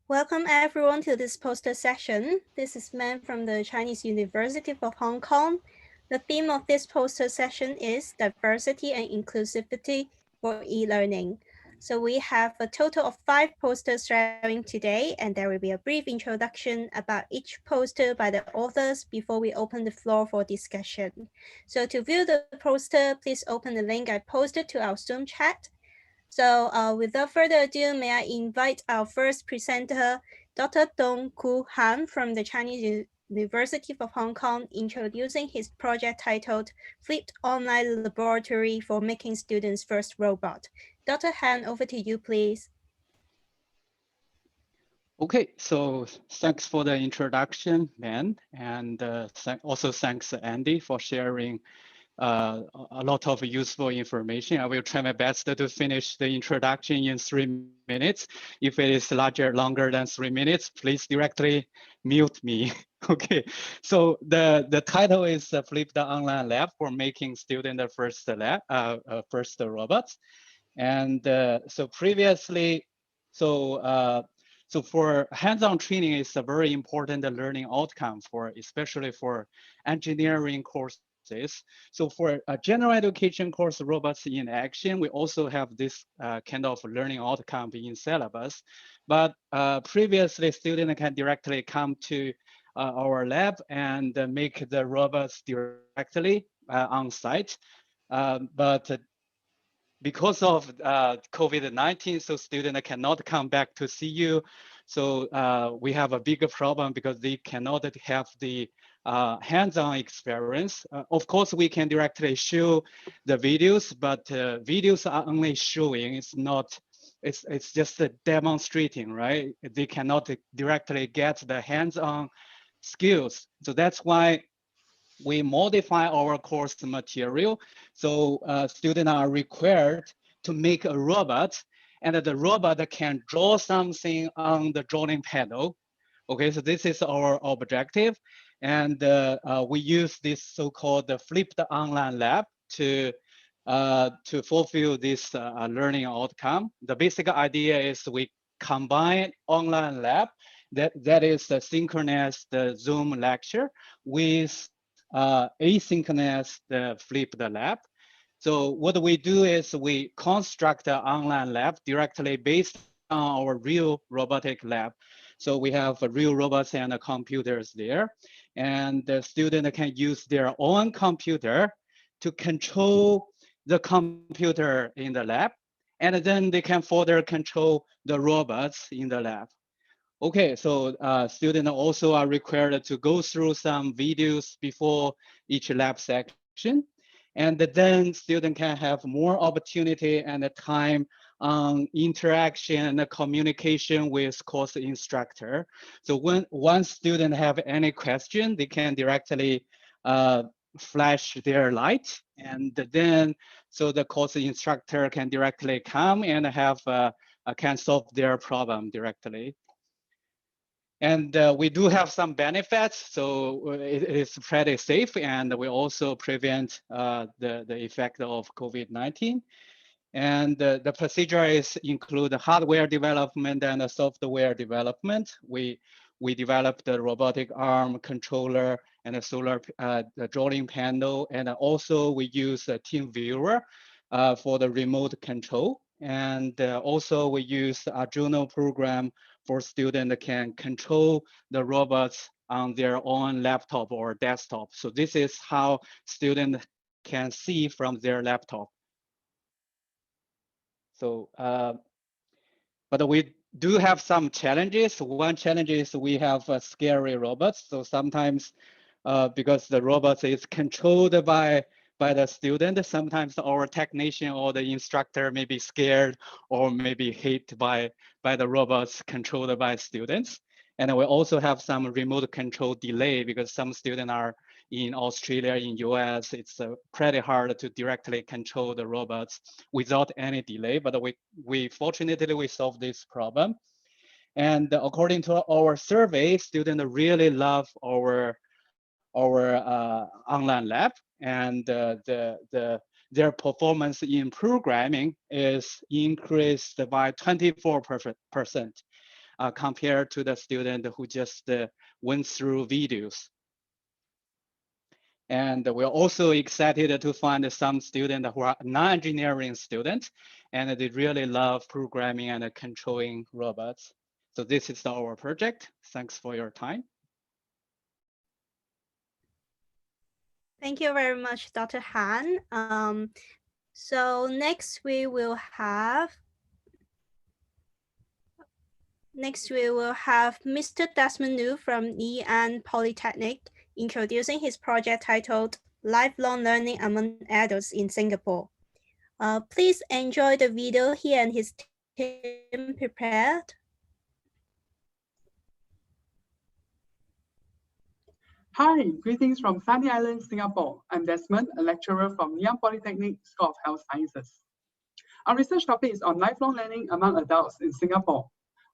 Welcome everyone to this poster session. This is Ming from the Chinese University of Hong Kong. The theme of this poster session is diversity and inclusivity for e-learning. So we have a total of 5 posters sharing today, and there will be a brief introduction about each poster by the authors before we open the floor for discussion. So to view the poster, please open the link I posted to our Zoom chat. So without further ado, may I invite our first presenter, Dr. Dongkun from the Chinese University of Hong Kong, introducing his project titled Flipped Online Laboratory for Making Students' First Robot. Dr. Han, over to you, please. Okay, so thanks for the introduction, Man, and also thanks Andy for sharing a lot of useful information. I will try my best to finish the introduction in 3 minutes. If it is longer than 3 minutes, please directly mute me. Okay, so the title is Flip the Online Lab for Making Student the First Robots. And so previously, so for hands-on training is a very important learning outcome for, especially for engineering courses. So for a general education course, robots in action, we also have this kind of learning outcome in syllabus. But previously, students can directly come to our lab and make the robots directly on site. But because of COVID-19, so students cannot come back to see you. So we have a bigger problem because they cannot have the hands-on experience. Of course, we can directly show the videos, but videos are only showing. It's just demonstrating, right? They cannot directly get the hands-on skills. So that's why we modify our course material. So students are required to make a robot, and the robot can draw something on the drawing panel. Okay, so this is our objective. And we use this so-called flipped online lab to fulfill this learning outcome. The basic idea is we combine online lab, that is the synchronous Zoom lecture, with asynchronous flipped lab. So what we do is we construct an online lab directly based on our real robotic lab. So we have real robots and computers there, and the student can use their own computer to control the computer in the lab, and then they can further control the robots in the lab. Okay, so students also are required to go through some videos before each lab section. And then student can have more opportunity and time on interaction and communication with course instructor. So when one student have any question, they can directly flash their light, and then so the course instructor can directly come and have can solve their problem directly. And we do have some benefits, so it is pretty safe, and we also prevent the effect of COVID-19. And the procedure include hardware development and software development. We developed the robotic arm controller and a solar the drawing panel, and also we use a team viewer for the remote control. And also we use Arduino program for students that can control the robots on their own laptop or desktop. So this is how students can see from their laptop. So, but we do have some challenges. One challenge is we have scary robots. So sometimes because the robot is controlled by the student, sometimes our technician or the instructor may be scared or maybe hit by the robots controlled by students. And we also have some remote control delay because some students are in Australia, in US, it's pretty hard to directly control the robots without any delay, but we fortunately, we solved this problem. And according to our survey, students really love our online lab, and their performance in programming is increased by 24%. compared to the student who just went through videos. And we're also excited to find some students who are non-engineering students, and they really love programming and controlling robots. So this is our project. Thanks for your time. Thank you very much, Dr. Han. So next we will have Mr. Desmond Liu from Leung Polytechnic introducing his project titled Lifelong Learning Among Adults in Singapore. Please enjoy the video he and his team prepared. Hi, greetings from Sunny Island, Singapore. I'm Desmond, a lecturer from Leung Polytechnic School of Health Sciences. Our research topic is on lifelong learning among adults in Singapore.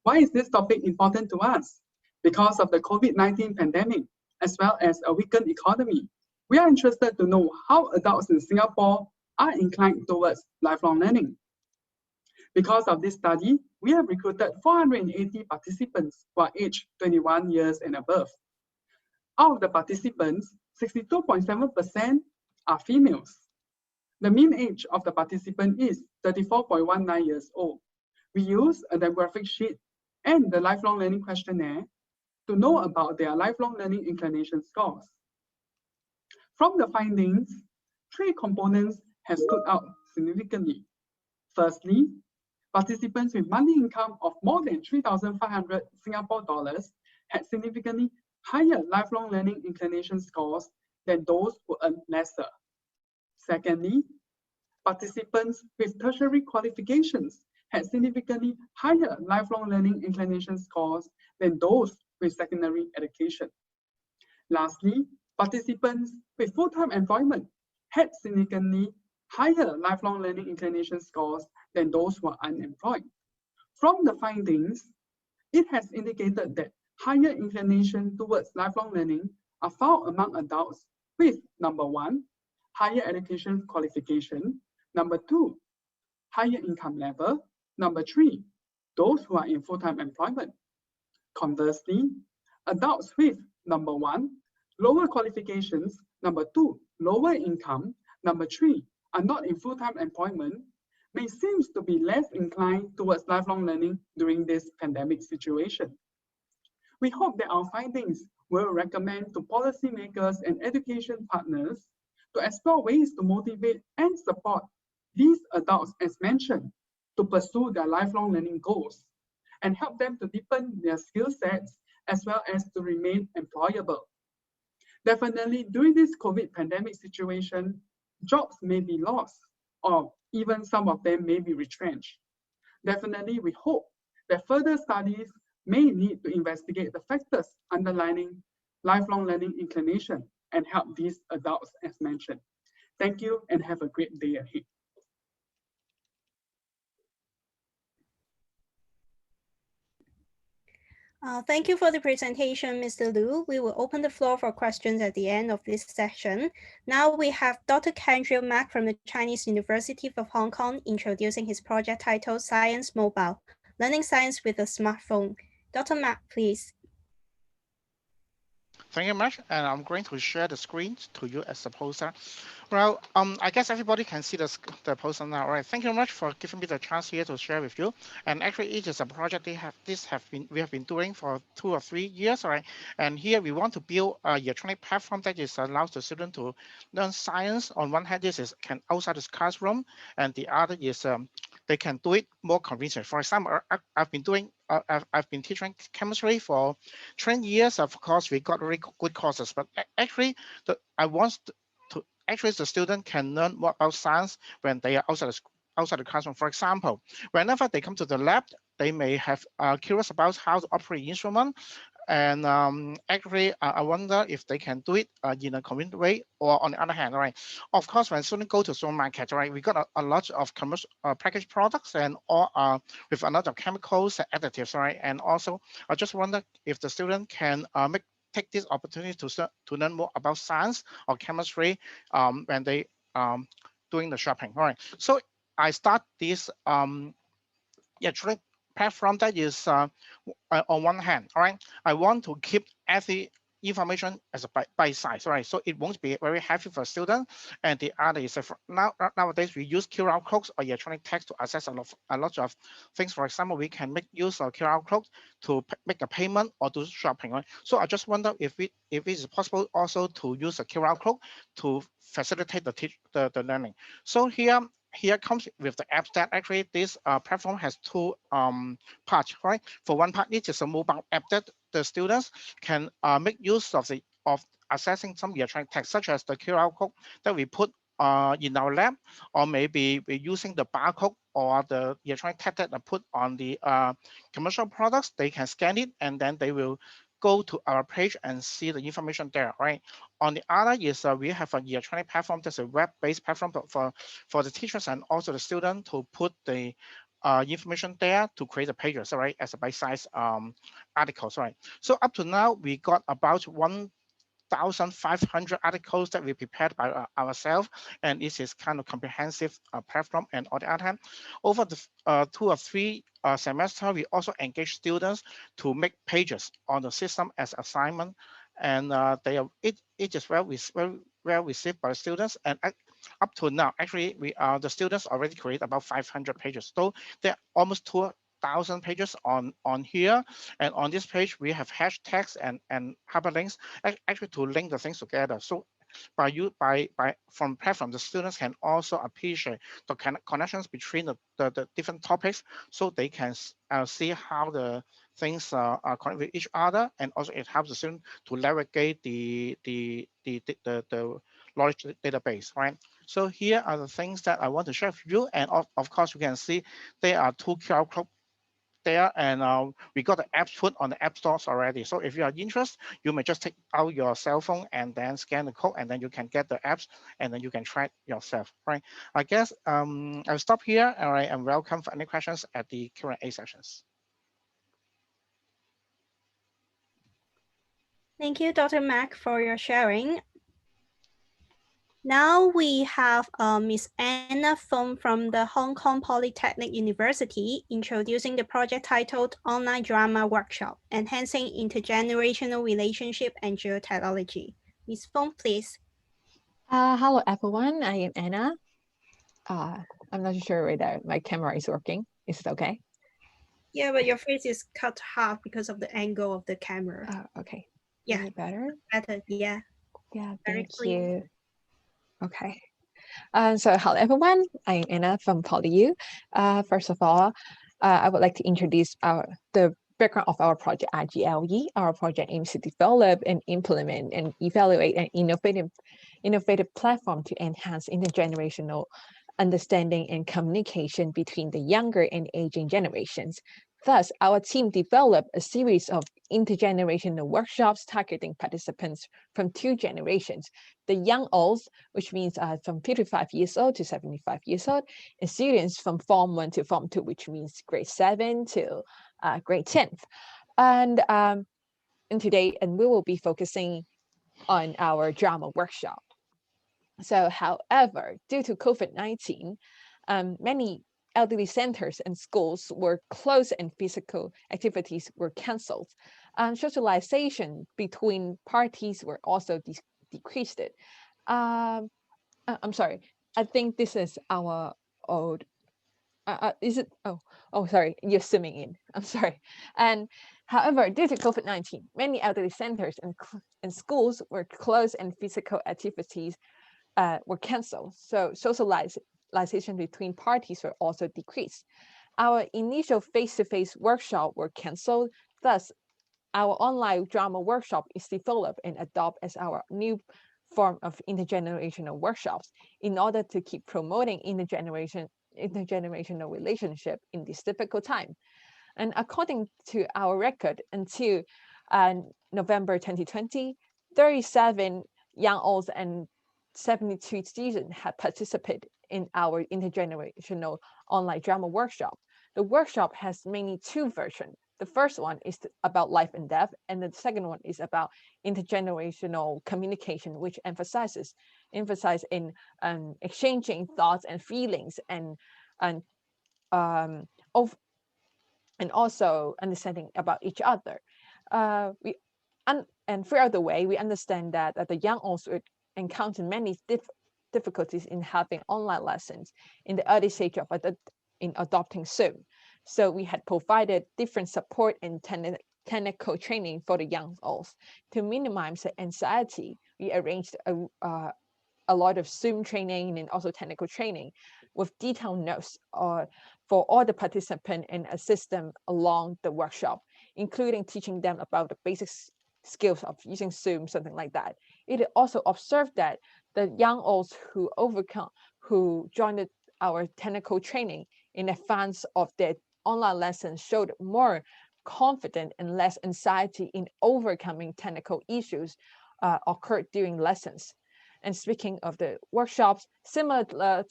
Why is this topic important to us? Because of the COVID-19 pandemic, as well as a weakened economy. We are interested to know how adults in Singapore are inclined towards lifelong learning. Because of this study, we have recruited 480 participants who are aged 21 years and above. Out of the participants, 62.7% are females. The mean age of the participant is 34.19 years old. We use a demographic sheet and the lifelong learning questionnaire to know about their lifelong learning inclination scores. From the findings, 3 components have stood out significantly. Firstly, participants with monthly income of more than 3,500 Singapore dollars had significantly higher lifelong learning inclination scores than those who earn lesser. Secondly, participants with tertiary qualifications had significantly higher lifelong learning inclination scores than those with secondary education. Lastly, participants with full-time employment had significantly higher lifelong learning inclination scores than those who are unemployed. From the findings, it has indicated that higher inclination towards lifelong learning are found among adults with, number 1, higher education qualification, number 2, higher income level, number 3, those who are in full-time employment. Conversely, adults with, number 1, lower qualifications, number 2, lower income, number 3, are not in full-time employment, may seem to be less inclined towards lifelong learning during this pandemic situation. We hope that our findings will recommend to policymakers and education partners to explore ways to motivate and support these adults, as mentioned, to pursue their lifelong learning goals and help them to deepen their skill sets as well as to remain employable. Definitely, during this COVID pandemic situation, jobs may be lost or even some of them may be retrenched. Definitely, we hope that further studies may need to investigate the factors underlying lifelong learning inclination and help these adults as mentioned. Thank you and have a great day ahead. Thank you for the presentation, Mr. Liu. We will open the floor for questions at the end of this session. Now we have Dr. Kendrew from the Chinese University of Hong Kong introducing his project titled Science Mobile, Learning Science with a Smartphone. Dr. Mac, please. Thank you much, and I'm going to share the screen to you as a poster. Well, I guess everybody can see the poster now. All right, thank you very much for giving me the chance here to share with you. And actually, it is a project we have been doing for 2 or 3 years. All right, and here we want to build a electronic platform that is allows the student to learn science. On one hand, this is outside the classroom, and the other is they can do it more convenient. For example, I've been teaching chemistry for 20 years. Of course, we got very good courses, but actually, actually the student can learn more about science when they are outside the classroom. For example, whenever they come to the lab, they may have curious about how to operate instrument. And actually, I wonder if they can do it in a convenient way, or on the other hand, right? Of course, when students go to supermarket, right, we got a lot of commercial packaged products and all with a lot of chemicals and additives, right? And also, I just wonder if the student can take this opportunity to learn more about science or chemistry when they doing the shopping, all right? So I start this electronic platform that is on one hand, all right, I want to keep every information as a bite size, right? So it won't be very heavy for students. And the other is nowadays we use QR codes or electronic text to access a lot of things. For example, we can make use of QR code to make a payment or do shopping, right? So I just wonder if it is possible also to use a QR code to facilitate the learning. So here comes with the apps that actually this platform has two parts, right? For one part, it is a mobile app that the students can make use of accessing some electronic text, such as the QR code that we put in our lab, or maybe we're using the barcode or the electronic text that are put on the commercial products. They can scan it and then they will go to our page and see the information there, right? On the other is we have an electronic platform that's a web-based platform for the teachers and also the student to put the information there to create the pages, right, as a bite-sized articles, right? So up to now, we got about 1,500 articles that we prepared by ourselves, and this is kind of comprehensive platform. And on the other hand, over the 2 or 3 semester, we also engage students to make pages on the system as assignment, and it is very well received by students. And up to now, actually, the students already create about 500 pages, so there are almost 2,000 pages on here. And on this page, we have hashtags and hyperlinks actually to link the things together. So from platform, the students can also appreciate the connections between the different topics, so they can see how the things are connected with each other, and also it helps the student to navigate the knowledge database, right? So here are the things that I want to share with you, and of course you can see there are 2 QR codes there, and we got the apps put on the app stores already. So if you are interested, you may just take out your cell phone and then scan the code, and then you can get the apps, and then you can try it yourself, right? I guess I'll stop here, all right, and welcome for any questions at the Q&A sessions. Thank you, Dr. Mac, for your sharing. Now we have Ms. Anna Fung from the Hong Kong Polytechnic University introducing the project titled Online Drama Workshop, Enhancing Intergenerational Relationship and Gero-technology. Ms. Fung, please. Hello, everyone. I am Anna. I'm not sure whether my camera is working. Is it okay? Yeah, but your face is cut half because of the angle of the camera. Okay. Yeah. Is it better? Better, yeah. Yeah, Very thank clear. you. Okay. So hello, everyone. I am Anna from PolyU. First of all, I would like to introduce the background of our project, IGLE. Our project aims to develop and implement and evaluate an innovative platform to enhance intergenerational understanding and communication between the younger and aging generations. Thus, our team developed a series of intergenerational workshops targeting participants from 2 generations, the young olds, which means from 55 years old to 75 years old, and students from Form 1 to Form 2, which means grade 7 to grade 10th. And today, we will be focusing on our drama workshop. So, however, due to COVID-19, many elderly centers and schools were closed and physical activities were canceled. Socialization between parties were also decreased. I'm sorry. I think this is our old. Is it? Oh, sorry. You're zooming in. I'm sorry. And however, due to COVID-19, many elderly centers and schools were closed and physical activities were canceled. So socialization between parties were also decreased. Our initial face-to-face workshop were canceled. Thus, our online drama workshop is developed and adopted as our new form of intergenerational workshops in order to keep promoting intergenerational relationship in this difficult time. And according to our record, until November 2020, 37 young olds and 72 students have participated in our intergenerational online drama workshop. The workshop has mainly 2 versions. The first one is about life and death, and the second one is about intergenerational communication, which emphasize in exchanging thoughts and feelings and and also understanding about each other. And throughout the way, we understand that the young also encounter many difficulties in having online lessons in the early stage of in adopting Zoom. So we had provided different support and technical training for the young adults. To minimize the anxiety, we arranged a lot of Zoom training and also technical training with detailed notes for all the participants and assist them along the workshop, including teaching them about the basic skills of using Zoom, something like that. It also observed that the young adults who joined our technical training in advance of their online lessons showed more confident and less anxiety in overcoming technical issues occurred during lessons. And speaking of the workshops, similar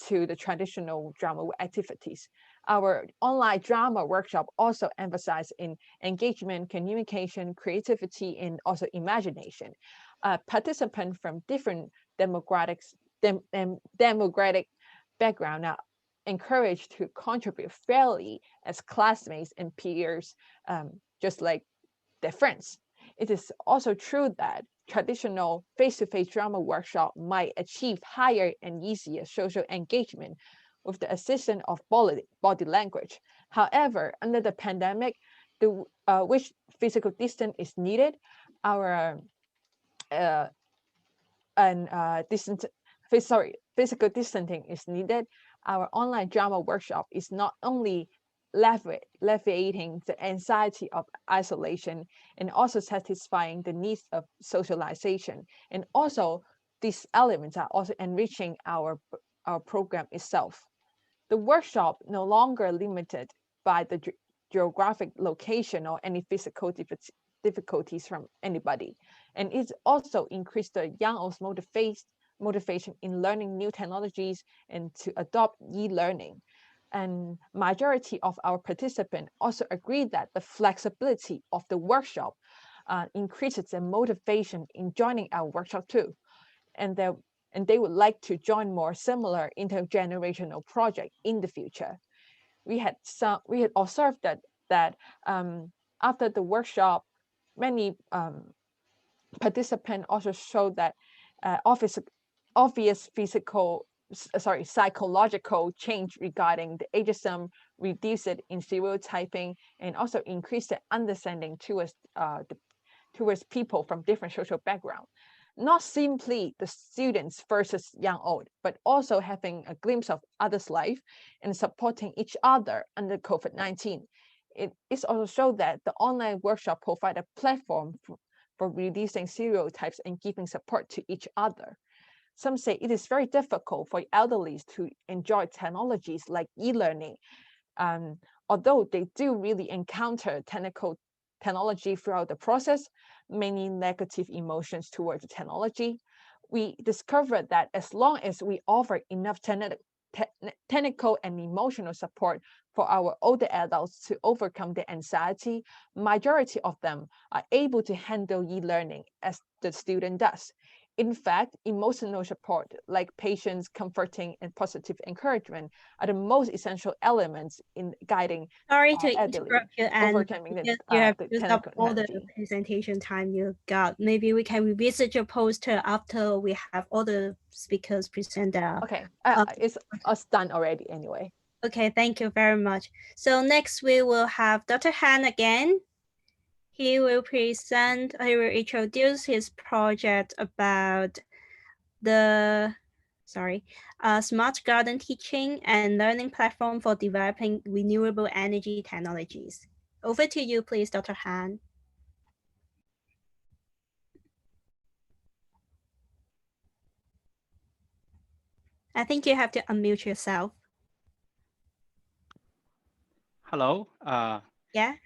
to the traditional drama activities, our online drama workshop also emphasized in engagement, communication, creativity, and also imagination. Participants from different demographic background are encouraged to contribute fairly as classmates and peers, just like their friends. It is also true that traditional face-to-face drama workshop might achieve higher and easier social engagement with the assistance of body language. However, under the pandemic, which physical distance is needed, our physical distancing is needed. Our online drama workshop is not only alleviating the anxiety of isolation and also satisfying the needs of socialization. And also, these elements are also enriching our program itself. The workshop no longer limited by the geographic location or any physical difficulties from anybody. And it also increased the young adults' motivation in learning new technologies and to adopt e-learning. And majority of our participants also agreed that the flexibility of the workshop increases their motivation in joining our workshop too. And they would like to join more similar intergenerational project in the future. We had observed that after the workshop, many participants also showed that obvious psychological change regarding the ageism, reduce it in stereotyping, and also increase the understanding towards people from different social backgrounds. Not simply the students versus young old, but also having a glimpse of others' life and supporting each other under COVID-19. It is also showed that the online workshop provide a platform for reducing stereotypes and giving support to each other. Some say it is very difficult for elderly to enjoy technologies like e-learning, although they do really encounter technology throughout the process, many negative emotions towards the technology. We discovered that as long as we offer enough technical and emotional support for our older adults to overcome the anxiety, majority of them are able to handle e-learning as the student does. In fact, emotional support like patience, comforting, and positive encouragement are the most essential elements in guiding Sorry to interrupt you, and overcoming you have the used up all the technology. presentation time you got. Maybe we can revisit your poster after we have all the speakers present their. Okay, it's done already anyway. Okay, thank you very much. So next we will have Dr. Han again. He will introduce his project about the smart garden teaching and learning platform for developing renewable energy technologies. Over to you, please, Dr. Han. I think you have to unmute yourself. Hello.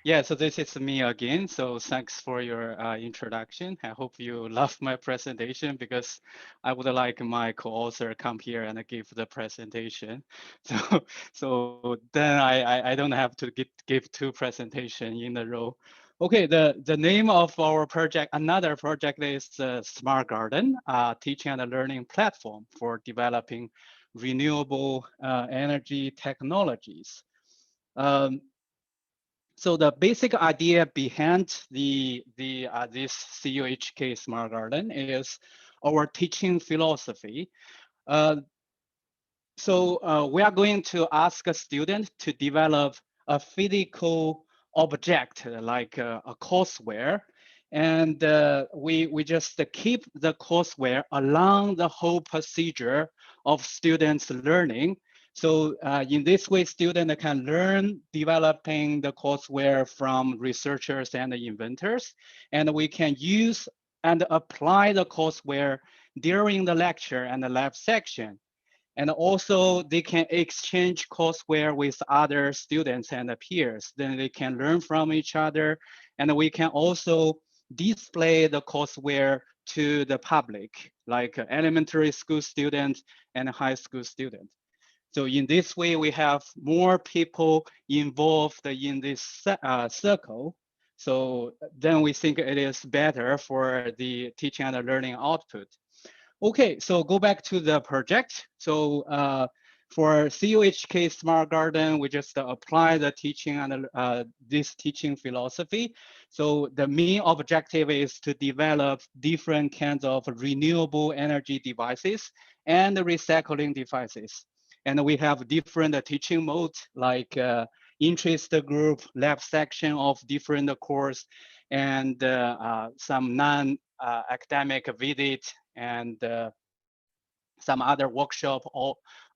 Yeah, so this is me again. So thanks for your introduction. I hope you love my presentation because I would like my co-author come here and give the presentation. So then I don't have to give two presentations in a row. Okay, the name of our project, another project is the Smart Garden, teaching and learning platform for developing renewable energy technologies. So the basic idea behind this CUHK Smart Garden is our teaching philosophy. So we are going to ask a student to develop a physical object like a courseware, and we just keep the courseware along the whole procedure of students learning. So in this way, students can learn developing the courseware from researchers and inventors, and we can use and apply the courseware during the lecture and the lab section. And also they can exchange courseware with other students and peers. Then they can learn from each other. And we can also display the courseware to the public, like elementary school students and high school students. So in this way, we have more people involved in this circle. So then we think it is better for the teaching and learning output. Okay, so go back to the project. So for CUHK Smart Garden, we just apply the teaching and this teaching philosophy. So the main objective is to develop different kinds of renewable energy devices and recycling devices. And we have different teaching modes like interest group, lab section of different course, and some non-academic visit, and some other workshop.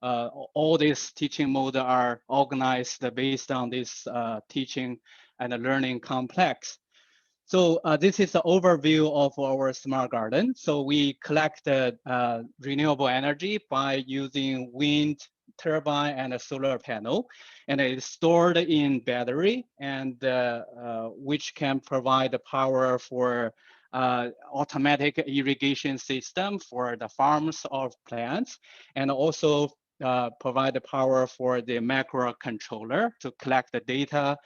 All these teaching modes are organized based on this teaching and learning complex. So this is the overview of our smart garden. So we collect renewable energy by using wind turbine and a solar panel, and it's stored in battery, and which can provide the power for automatic irrigation system for the farms of plants, and also provide the power for the microcontroller to collect the data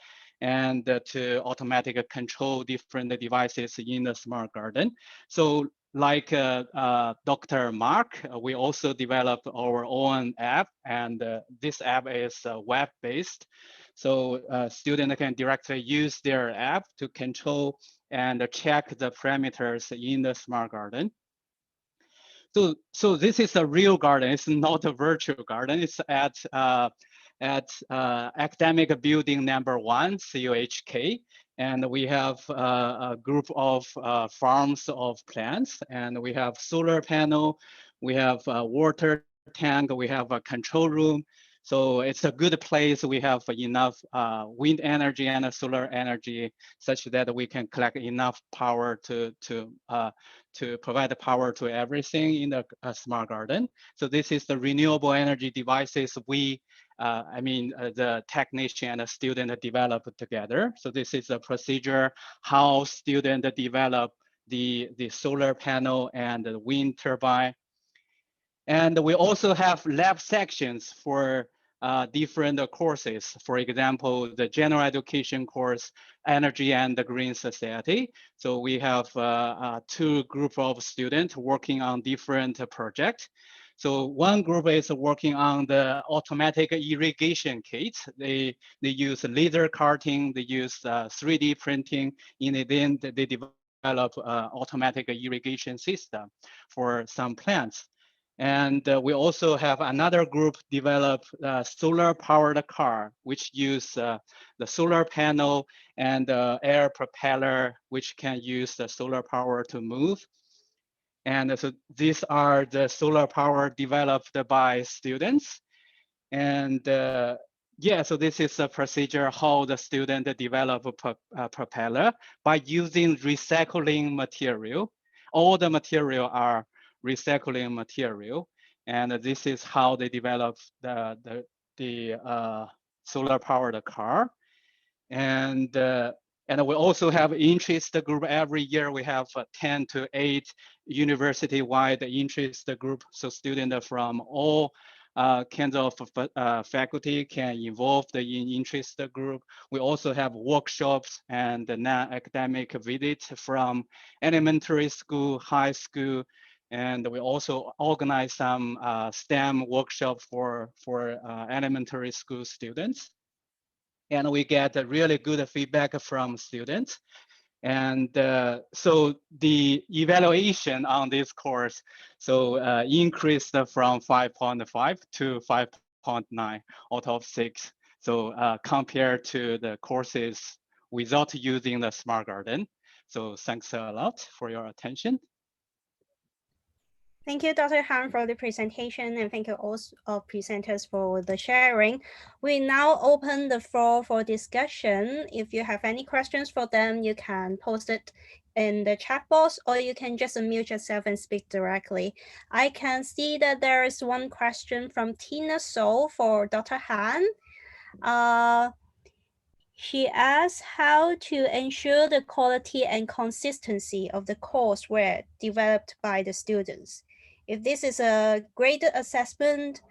and to automatically control different devices in the smart garden. So like Dr. Mark, we also developed our own app, and this app is web-based. So students can directly use their app to control and check the parameters in the smart garden. So this is a real garden. It's not a virtual garden. It's at academic building number 1, CUHK. And we have a group of farms of plants, and we have solar panel, we have a water tank, we have a control room. So it's a good place. We have enough wind energy and solar energy such that we can collect enough power to provide the power to everything in the smart garden. So this is the renewable energy devices the technician and the student develop together. So this is a procedure how student develop the solar panel and the wind turbine. And we also have lab sections for different courses. For example, the general education course, Energy and the Green Society. So we have 2 groups of students working on different projects. So one group is working on the automatic irrigation kits. They use laser cutting, they use 3D printing, and then they develop automatic irrigation system for some plants. And we also have another group develop solar powered car, which use the solar panel and air propeller, which can use the solar power to move. And so these are the solar power developed by students. And yeah, so this is a procedure how the student develop a propeller by using recycling material. All the material are recycling material, and this is how they develop the solar powered car. And we also have interest group. Every year we have 10 to 8 university-wide interest group. So students from all kinds of faculty can involve in interest group. We also have workshops and non-academic visits from elementary school, high school, and we also organize some STEM workshop for elementary school students. and we get a really good feedback from students. And so the evaluation on this course increased from 5.5 to 5.9 out of 6. So compared to the courses without using the Smart Garden. So thanks a lot for your attention. Thank you, Dr. Han, for the presentation, and thank you all presenters for the sharing. We now open the floor for discussion. If you have any questions for them, you can post it in the chat box, or you can just unmute yourself and speak directly. I can see that there is one question from Tina So for Dr. Han. She asks how to ensure the quality and consistency of the courseware developed by the students. If this is a graded assessment,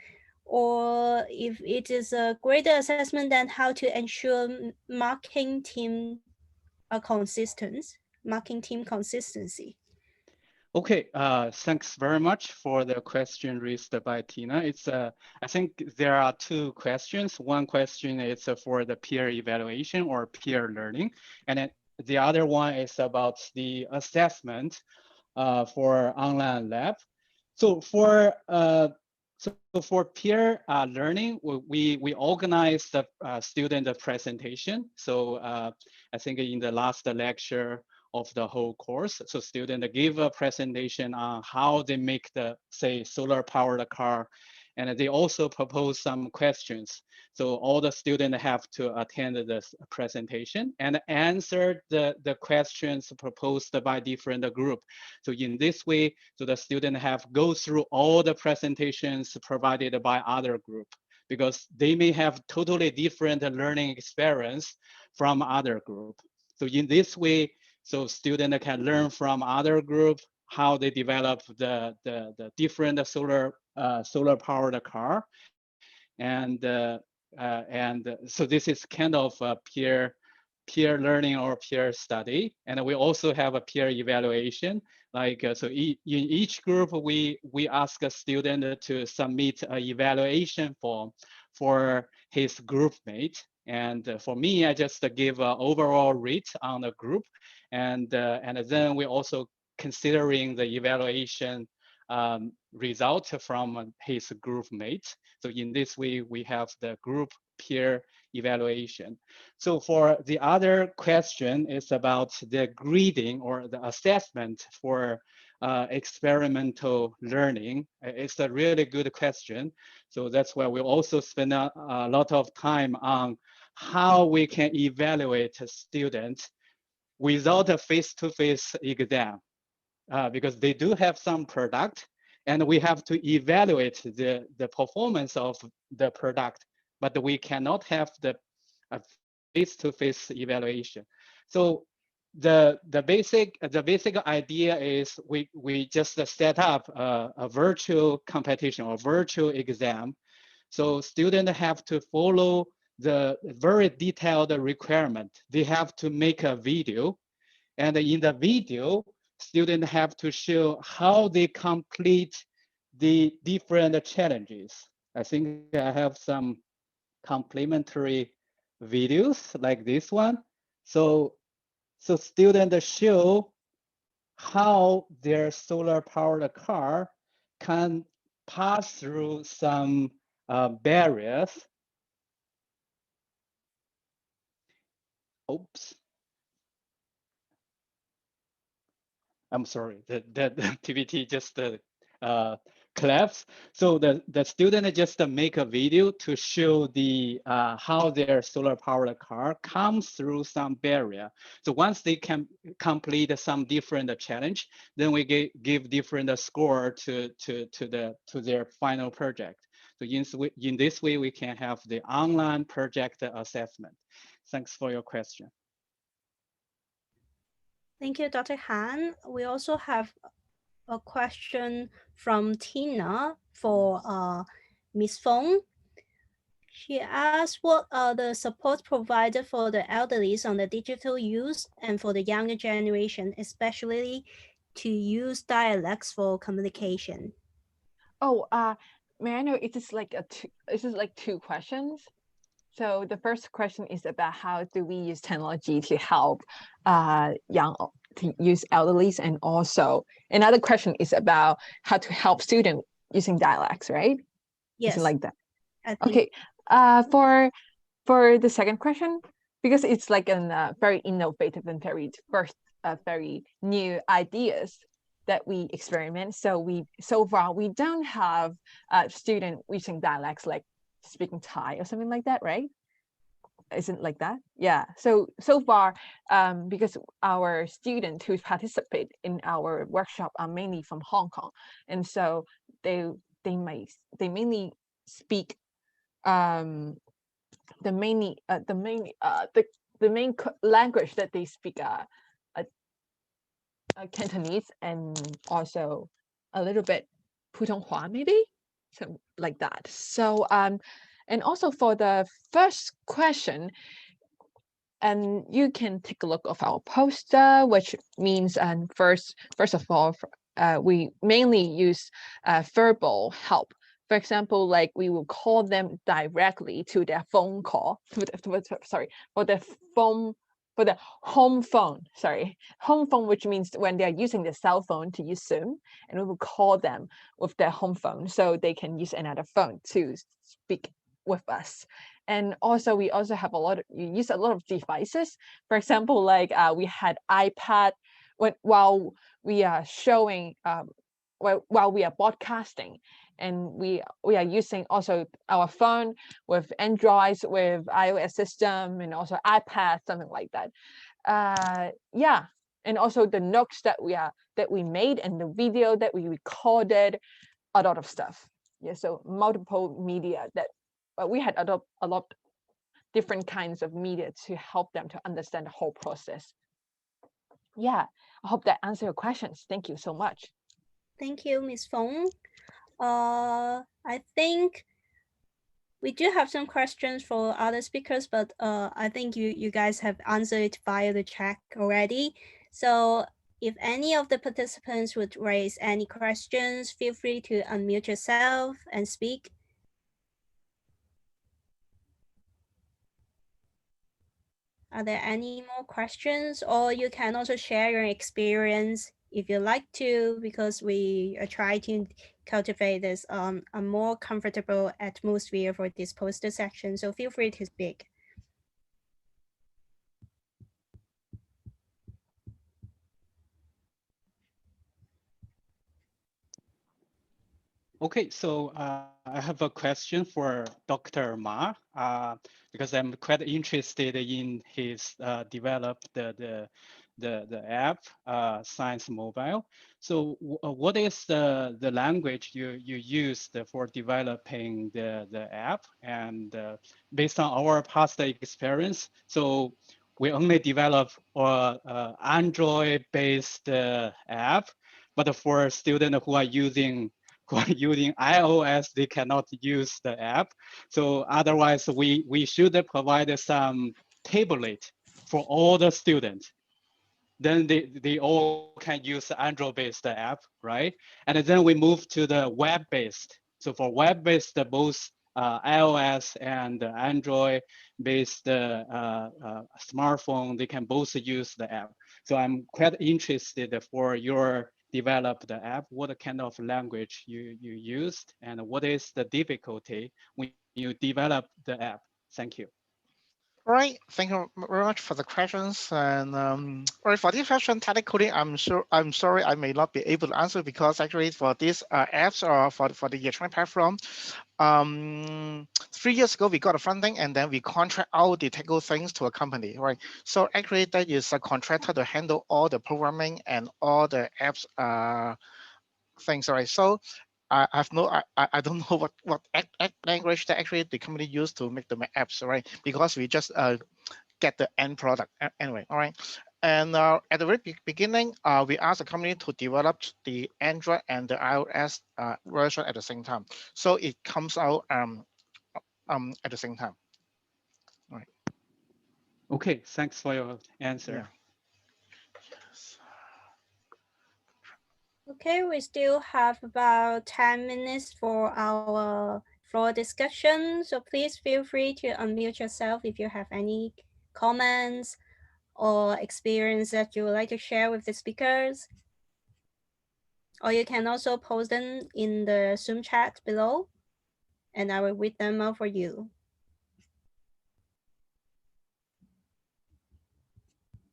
or if it is a graded assessment, then how to ensure marking team consistency. Okay, thanks very much for the question raised by Tina. It's I think there are two questions. One question is for the peer evaluation or peer learning, and then the other one is about the assessment for online lab. So for peer learning, we organize the student presentation. So I think in the last lecture of the whole course, so students give a presentation on how they make the, say, solar powered car, and they also propose some questions. So all the students have to attend this presentation and answer the questions proposed by different group. So in this way, so the student have go through all the presentations provided by other group, because they may have totally different learning experience from other group. So in this way, so student can learn from other group how they develop the different solar powered car, and so this is kind of a peer learning or peer study. And we also have a peer evaluation. Like so in each group, we ask a student to submit an evaluation form for his group mate. And for me, I just give an overall rate on the group. And then we also considering the evaluation result from his group mate. So in this way, we have the group peer evaluation. So for the other question is about the grading or the assessment for experimental learning. It's a really good question. So that's why we also spend a lot of time on how we can evaluate students without a face-to-face exam, because they do have some product, and we have to evaluate the performance of the product, but we cannot have the face-to-face evaluation. So the basic idea is we just set up a virtual competition or virtual exam. So students have to follow the very detailed requirement. They have to make a video, and in the video, students have to show how they complete the different challenges. I think I have some complementary videos like this one. So students show how their solar powered car can pass through some barriers. Oops. I'm sorry, the activity just collapsed. So the student just make a video to show the how their solar powered car comes through some barrier. So once they can complete some different challenge, then we give different score to their final project. So in this way, we can have the online project assessment. Thanks for your question. Thank you, Dr. Han. We also have a question from Tina for Ms. Fung. She asked what are the support provided for the elderly on the digital use and for the younger generation, especially to use dialects for communication. Oh, may I know, is this like two questions? So the first question is about how do we use technology to help young to use elderlies, and also another question is about how to help students using dialects, right? Yes. Is it like that? I think Okay. For the second question, because it's like a very innovative and very new ideas that we experiment. So far we don't have a student using dialects like speaking Thai or something like that, right? Isn't like that? Yeah. So far, because our students who participate in our workshop are mainly from Hong Kong, and so they mainly speak the main language that they speak Cantonese, and also a little bit Putonghua, maybe something like that. So and also for the first question, and you can take a look of our poster, which means first of all, we mainly use verbal help. For example, like we will call them directly to their phone call, for the phone, for the home phone, home phone, which means when they're using the cell phone to use Zoom, and we will call them with their home phone so they can use another phone to speak with us. And also we also have you use a lot of devices. For example, like we had iPad while we are showing while we are broadcasting, and we are using also our phone with Androids, with iOS system, and also iPad, something like that. Yeah, and also the notes that we made, and the video that we recorded, a lot of stuff. Yeah, so multiple media that we had a lot different kinds of media to help them to understand the whole process. Yeah, I hope that answers your questions. Thank you so much. Thank you, Ms. Fung. I think we do have some questions for other speakers, but I think you guys have answered it via the chat already. So if any of the participants would raise any questions, feel free to unmute yourself and speak. Are there any more questions? Or you can also share your experience if you like to, because we are trying to cultivate this a more comfortable atmosphere for this poster section. So feel free to speak. Okay, so I have a question for Dr. Ma, because I'm quite interested in his develop the app, Science Mobile. So what is the language you used for developing the app? And based on our past experience, so we only develop Android-based app, but for students who are using iOS, they cannot use the app. So otherwise, we should provide some tablet for all the students. Then they all can use the Android-based app, right? And then we move to the web-based. So for web-based, both iOS and Android-based smartphone, they can both use the app. So I'm quite interested for your develop the app, what kind of language you used, and what is the difficulty when you develop the app? Thank you. All right, thank you very much for the questions. And all right, for this question, technically, I'm sorry I may not be able to answer, because actually for these apps or for the electronic platform, 3 years ago we got a funding, and then we contract out the technical things to a company, right? So actually that is a contractor to handle all the programming and all the apps things, right? So I don't know what language that actually the company used to make the apps, right? Because we just get the end product anyway. All right. And at the very beginning, we asked the company to develop the Android and the iOS version at the same time, so it comes out at the same time. All right. Okay, thanks for your answer. Yeah. Okay, we still have about 10 minutes for floor discussion. So please feel free to unmute yourself if you have any comments or experience that you would like to share with the speakers. Or you can also post them in the Zoom chat below, and I will read them out for you.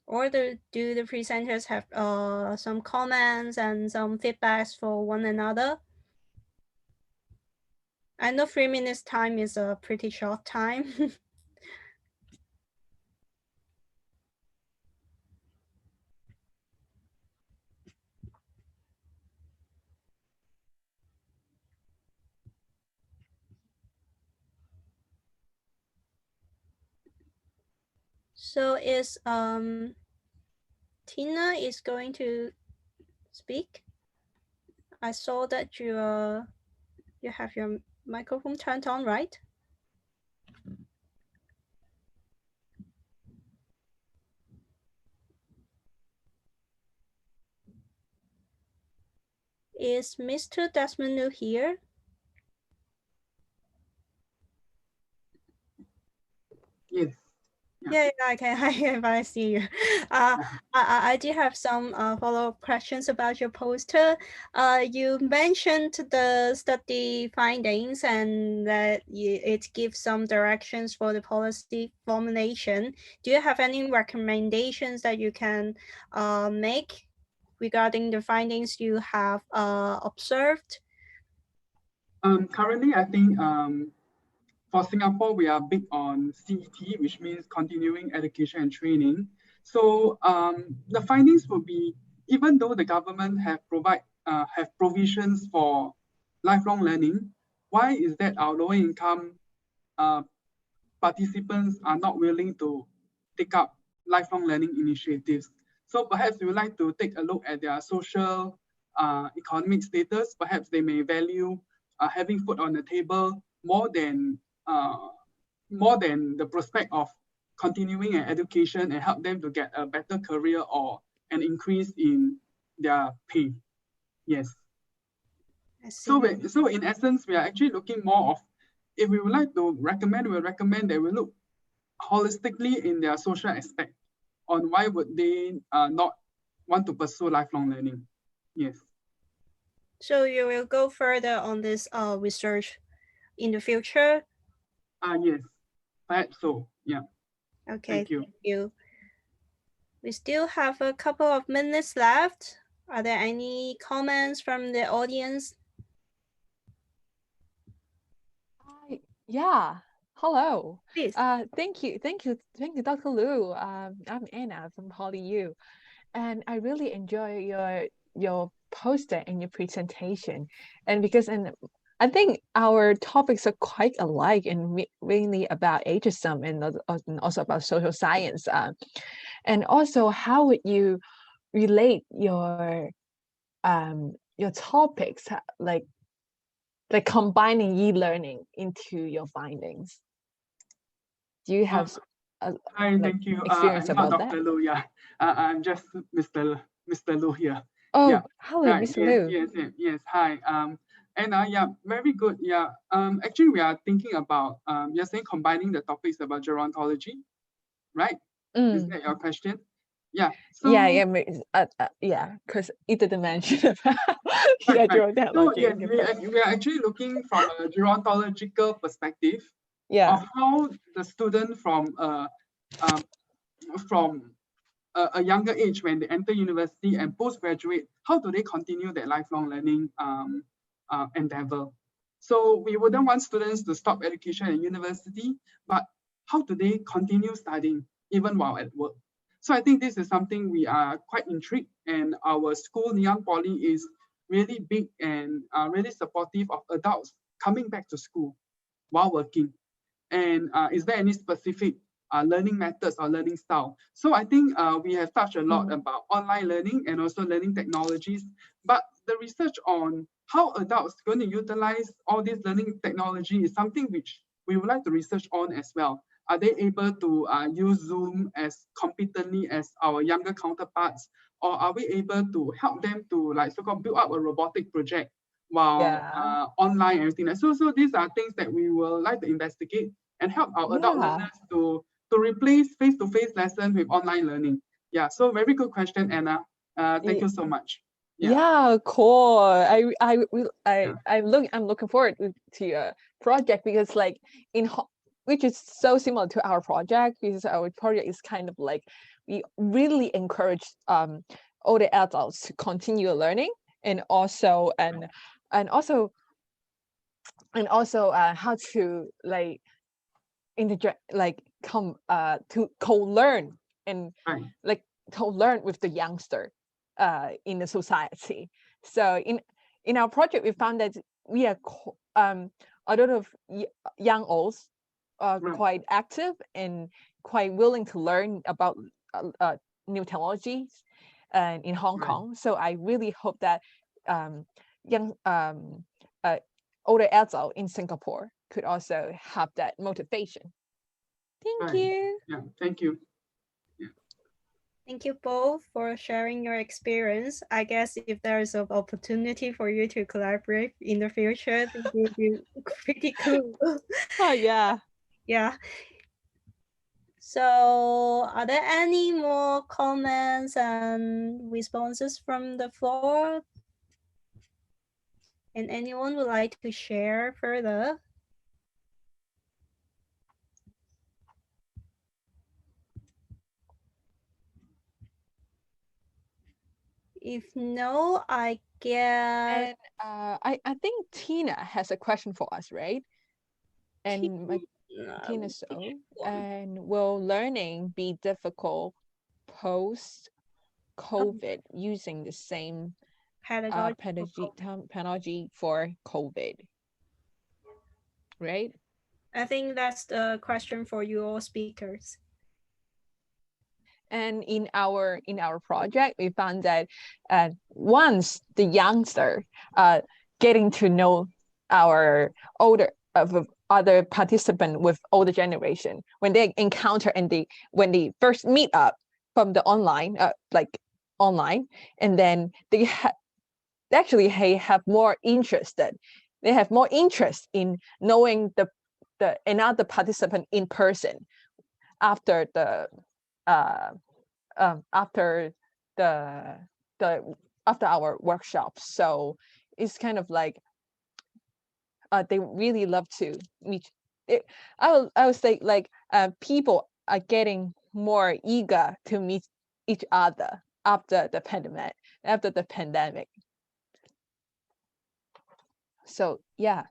Or do the presenters have some comments and some feedbacks for one another? I know 3 minutes time is a pretty short time. So is Tina is going to speak? I saw that you have your microphone turned on, right? Is Mr. Desmond here? Yes. Yeah, I can I see you. I do have some follow-up questions about your poster. You mentioned the study findings and that it gives some directions for the policy formulation. Do you have any recommendations that you can make regarding the findings you have observed? Currently, I think for Singapore, we are big on CET, which means continuing education and training. So the findings will be, even though the government have provisions for lifelong learning, why is that our lower income participants are not willing to take up lifelong learning initiatives? So perhaps we would like to take a look at their social economic status. Perhaps they may value having food on the table more than the prospect of continuing an education and help them to get a better career or an increase in their pay. Yes. So in essence, we are actually looking more of, if we would like to recommend, we recommend that we look holistically in their social aspect on why would they not want to pursue lifelong learning. Yes. So you will go further on this research in the future? Yes, perhaps so, yeah. Okay, thank you. We still have a couple of minutes left. Are there any comments from the audience? Yeah. Hello. Please. Thank you, Dr. Liu. I'm Anna from PolyU, and I really enjoy your poster and your presentation. And I think our topics are quite alike and mainly about ageism and also about social science. And also, how would you relate your topics like combining e-learning into your findings? Do you have Hi, thank you. experience I'm not about Dr. that? Liu, yeah. I'm just Mr. Liu here. Oh, yeah. hello, Right. Mr. Liu. Yes. Hi. And yeah, very good. Yeah. Actually, we are thinking about you're saying combining the topics about gerontology, right? Is that your question? Yeah. So Yeah, because it didn't mention about right. Gero-technology. So yes, we are actually looking from a gerontological perspective Yeah. of how the student from a younger age, when they enter university and postgraduate, how do they continue their lifelong learning endeavor? So we wouldn't want students to stop education at university, but how do they continue studying even while at work? So I think this is something we are quite intrigued, and our school, Leung Poly, is really big and really supportive of adults coming back to school while working. And is there any specific learning methods or learning style? So I think we have touched a lot about online learning and also learning technologies, but the research on how adults are going to utilize all this learning technology is something which we would like to research on as well. Are they able to use Zoom as competently as our younger counterparts? Or are we able to help them to, like, so-called build up a robotic project while online and everything. So these are things that we will like to investigate and help our adult learners to replace face-to-face lessons with online learning. Yeah, so very good question, Anna. Thank you so much. Yeah, cool. I'm looking forward to your project, because like which is so similar to our project, because our project is kind of like we really encourage all the adults to continue learning, and also how to like integrate, like come to co-learn and like co-learn with the youngster in the society. So in our project, we found that we are a lot of young olds quite active and quite willing to learn about new technologies in Hong Kong. So I really hope that young older adults in Singapore could also have that motivation. Thank you. Yeah, thank you. Thank you both for sharing your experience. I guess if there is an opportunity for you to collaborate in the future, it would be pretty cool. Oh, yeah. Yeah. So are there any more comments and responses from the floor? And anyone would like to share further? If no, I guess. And I think Tina has a question for us, right? And Tina, so and will learning be difficult post COVID using the same pedagogy for COVID, right? I think that's the question for you all speakers. And in our project, we found that once the youngster getting to know our other participant with older generation, when they encounter and when they first meet up from the online, and then they actually have more interested. They have more interest in knowing the another participant in person after our workshops. So it's kind of like they really love to meet. I would say like people are getting more eager to meet each other after the pandemic. So yeah.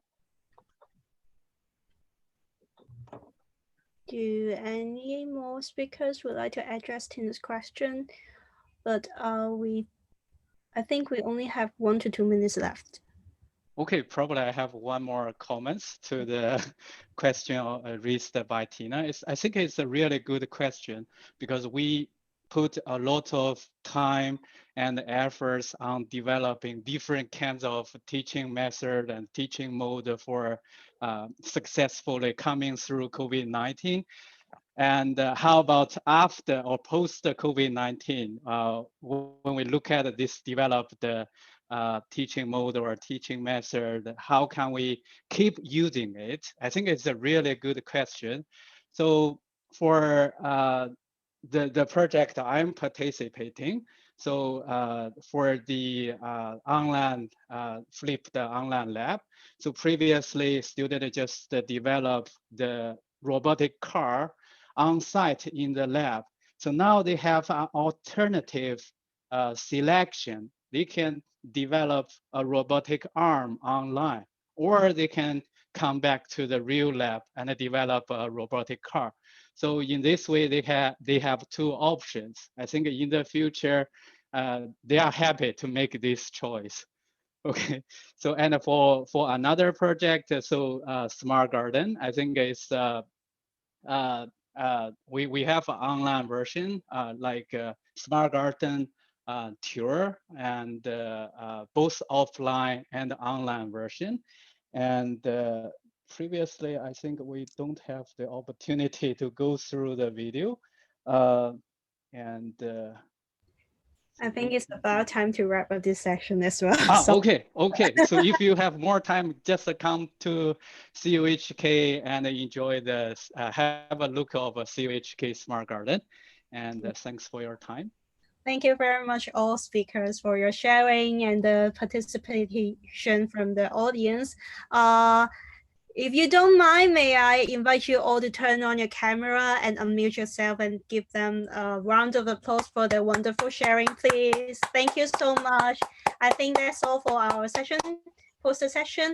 Do any more speakers would like to address Tina's question? But I think we only have 1 to 2 minutes left. Okay, probably I have one more comments to the question raised by Tina. I think it's a really good question, because we put a lot of time and efforts on developing different kinds of teaching method and teaching mode for successfully coming through COVID-19. And how about after or post COVID-19, when we look at this developed teaching mode or teaching method, how can we keep using it? I think it's a really good question. So for the project I'm participating, so for the online, flipped online lab, so previously students just developed the robotic car on site in the lab. So now they have an alternative selection. They can develop a robotic arm online, or they can come back to the real lab and develop a robotic car. So in this way, they have 2 options. I think in the future, they are happy to make this choice. Okay, so and for another project, so Smart Garden, I think it's we have an online version like Smart Garden tour, and both offline and online version. And previously, I think we don't have the opportunity to go through the video. I think it's about time to wrap up this section as well. Ah, So- okay. So if you have more time, just come to CUHK and enjoy the, have a look of a CUHK Smart Garden. And thanks for your time. Thank you very much, all speakers, for your sharing and the participation from the audience. If you don't mind, may I invite you all to turn on your camera and unmute yourself and give them a round of applause for their wonderful sharing, please. Thank you so much. I think that's all for our session, poster session.